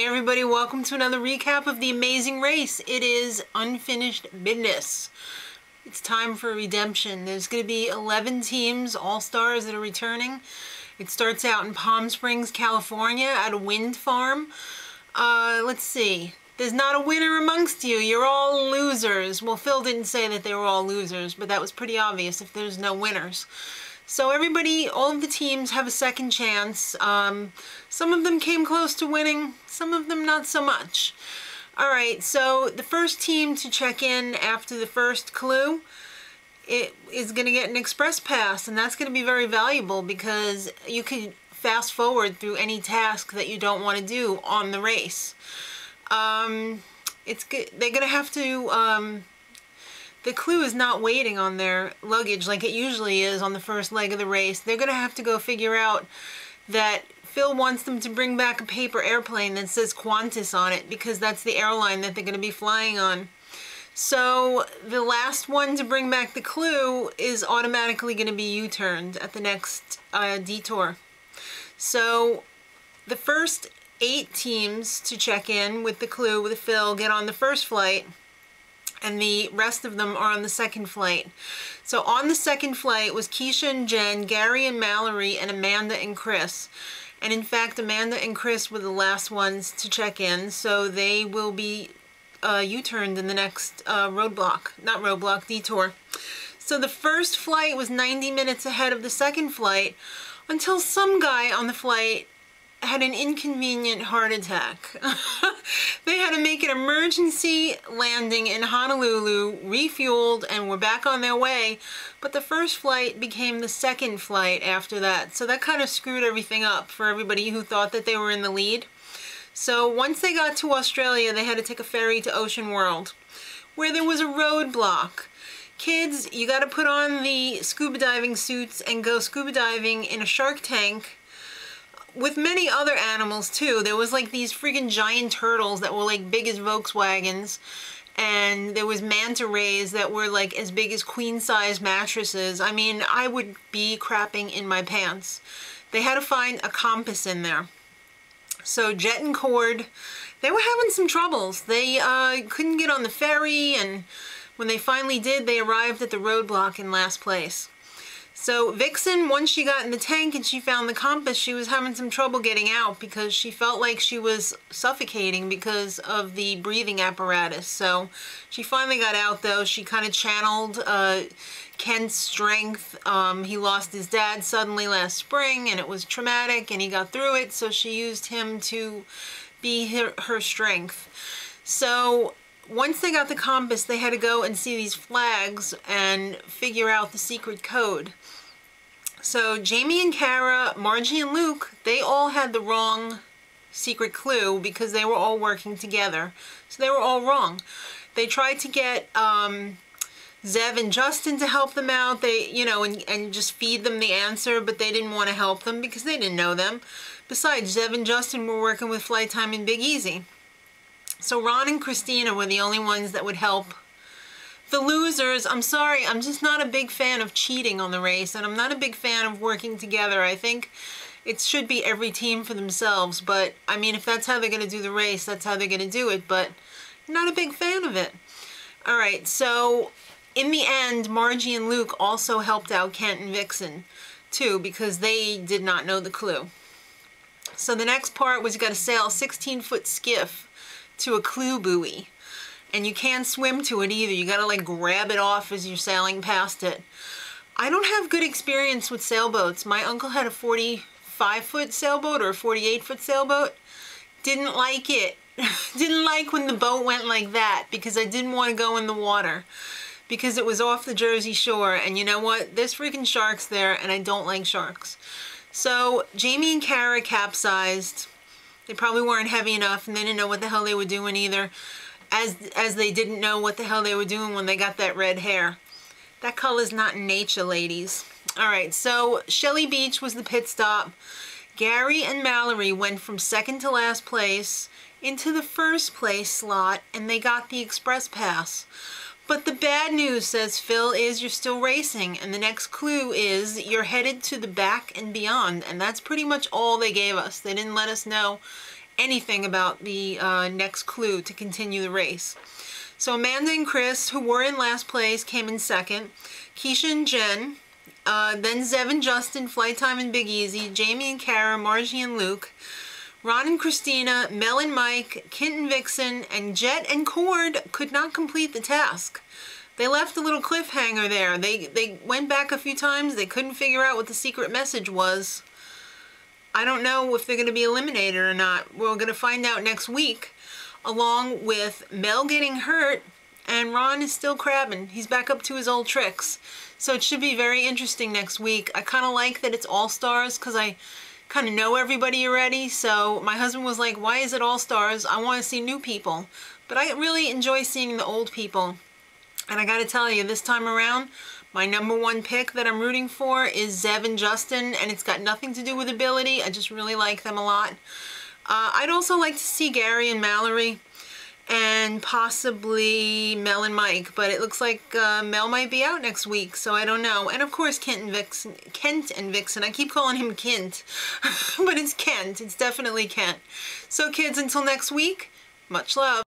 everybody, welcome to another recap of the amazing race. It is unfinished business. It's time for redemption. There's going to be 11 teams, all-stars that are returning. It starts out in Palm Springs, California at a wind farm. Let's see. There's not a winner amongst you. You're all losers. Well, Phil didn't say that they were all losers, but that was pretty obvious if there's no winners. So everybody, all of the teams have a second chance. Some of them came close to winning, some of them not so much. All right, so the first team to check in after the first clue, it is going to get an express pass, and that's going to be very valuable because you can fast forward through any task that you don't want to do on the race. It's good. They're going to have to... the clue is not waiting on their luggage like it usually is on the first leg of the race. They're going to have to go figure out that Phil wants them to bring back a paper airplane that says Qantas on it because that's the airline that they're going to be flying on. So the last one to bring back the clue is automatically going to be U-turned at the next detour. So the first 8 teams to check in with the clue with Phil get on the first flight, and the rest of them are on the second flight. So on the second flight was Keisha and Jen, Gary and Mallory, and Amanda and Chris. And in fact, Amanda and Chris were the last ones to check in, so they will be U-turned in the next detour. So the first flight was 90 minutes ahead of the second flight until some guy on the flight had an inconvenient heart attack. They had to make an emergency landing in Honolulu, refueled, and were back on their way. But the first flight became the second flight after that. So that kind of screwed everything up for everybody who thought that they were in the lead. So once they got to Australia, they had to take a ferry to Ocean World, where there was a roadblock. Kids, you got to put on the scuba diving suits and go scuba diving in a shark tank with many other animals too. There was like these freaking giant turtles that were like big as Volkswagens, and there was manta rays that were like as big as queen-size mattresses. I mean, I would be crapping in my pants. They had to find a compass in there. So Jet and Cord, they were having some troubles. They couldn't get on the ferry, and when they finally did, they arrived at the roadblock in last place. So Vixen, once she got in the tank and she found the compass, she was having some trouble getting out because she felt like she was suffocating because of the breathing apparatus. So she finally got out though. She kind of channeled Kent's strength. He lost his dad suddenly last spring and it was traumatic, and he got through it, so she used him to be her strength. So once they got the compass, they had to go and see these flags and figure out the secret code. So Jamie and Kara, Margie and Luke, they all had the wrong secret clue because they were all working together. So they were all wrong. They tried to get Zev and Justin to help them out, and just feed them the answer, but they didn't want to help them because they didn't know them. Besides, Zev and Justin were working with Flight Time and Big Easy. So Ron and Christina were the only ones that would help the losers. I'm sorry, I'm just not a big fan of cheating on the race, and I'm not a big fan of working together. I think it should be every team for themselves, but I mean, if that's how they're going to do the race, that's how they're going to do it, but I'm not a big fan of it. All right, so in the end, Margie and Luke also helped out Kent and Vixen too, because they did not know the clue. So the next part was you got to sail a 16-foot skiff to a clue buoy, and you can't swim to it either. You gotta like grab it off as you're sailing past it. I don't have good experience with sailboats. My uncle had a 45-foot sailboat or a 48-foot sailboat. Didn't like it. Didn't like when the boat went like that because I didn't want to go in the water because it was off the Jersey Shore, and you know what? There's freaking sharks there, and I don't like sharks. So Jamie and Kara capsized. They probably weren't heavy enough, and they didn't know what the hell they were doing either, as they didn't know what the hell they were doing when they got that red hair. That color's not in nature, ladies. All right, so Shelly Beach was the pit stop. Gary and Mallory went from second to last place into the first place slot, and they got the express pass. But the bad news, says Phil, is you're still racing, and the next clue is you're headed to the back and beyond, and that's pretty much all they gave us. They didn't let us know anything about the next clue to continue the race. So Amanda and Chris, who were in last place, came in second. Keisha and Jen, then Zev and Justin, Flight Time and Big Easy, Jamie and Kara, Margie and Luke, Ron and Christina, Mel and Mike, Kint and Vixen, and Jet and Cord could not complete the task. They left a little cliffhanger there. They went back a few times. They couldn't figure out what the secret message was. I don't know if they're going to be eliminated or not. We're going to find out next week, along with Mel getting hurt, and Ron is still crabbing. He's back up to his old tricks. So it should be very interesting next week. I kind of like that it's All-Stars because I kind of know everybody already. So my husband was like, why is it All-Stars? I want to see new people. But I really enjoy seeing the old people. And I got to tell you, this time around, my #1 pick that I'm rooting for is Zev and Justin, and it's got nothing to do with ability. I just really like them a lot. I'd also like to see Gary and Mallory, and possibly Mel and Mike, but it looks like Mel might be out next week, so I don't know. And of course Kent and Vixen. I keep calling him Kint, but it's Kent. It's definitely Kent. So kids, until next week, much love.